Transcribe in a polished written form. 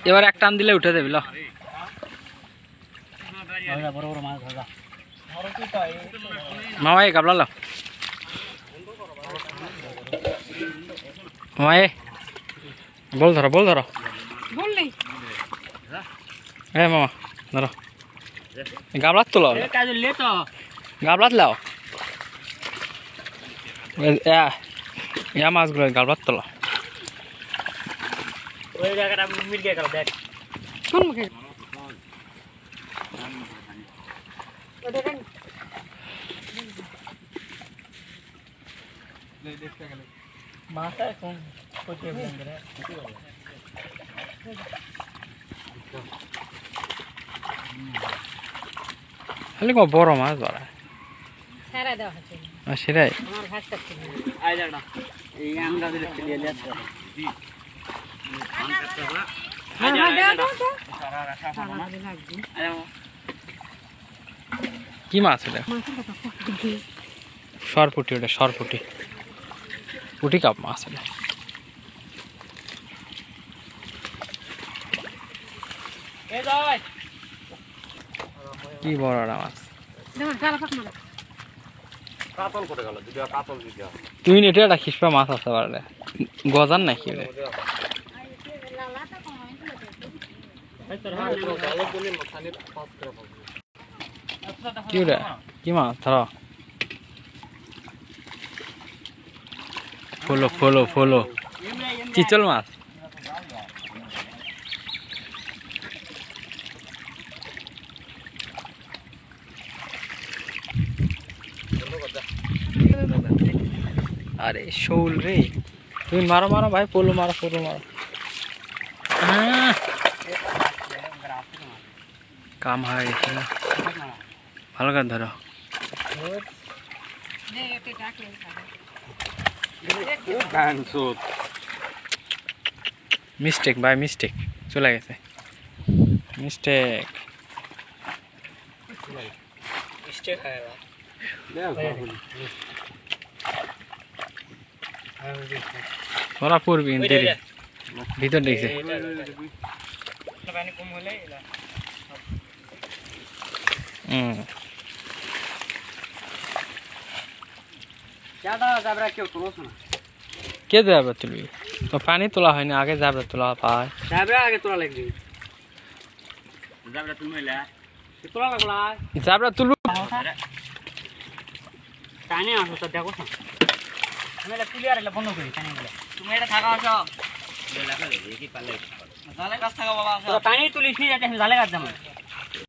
এবার এক টান দিলে উঠে দেবে। মামাই গাবলা লো মামাই বল ধরো হ্যাঁ মামা ধরো গাবলাত তো গাবলাত লাও মাছগুলো গাবলাত তো খালি বড় মাছ ধরা সেটাই কি মাছ এটা? সরপুটি। ওটা সরপুটি, পুটি কাপ মাছ এটা। কি বড় মাছ। তুই নেটে একটা খিসপা মাছ আসতে পারলে গজার নাকি কি ওটা? কি মাছ ধরো? ফলো চিচল মাছ। আরে শোল রে, তুমি মারো ভাই, পোলো মারো। কাম হয়ে গেছে না, ভালো করে ধরো। মিস্টেক ভাই, মিস্টেক চলে গেছে। ওরা পড়বি ভিতর দেখছে। কে যাবে তুলবি? তো পানি তোলা হয়নি, আগে যাবে তোলা পায়। আগে তোলা লাগবে, যাবরা তুলু পানি আসো তো দেখো। আমি এটা তুলি আর এটা বন্ধ করি পানিগুলো। তুমি এটা থাকা আসো, জালে কাজ থাকা বাবা আসো। পানি তুলিস নি, এটা জালে কাজ যাবো।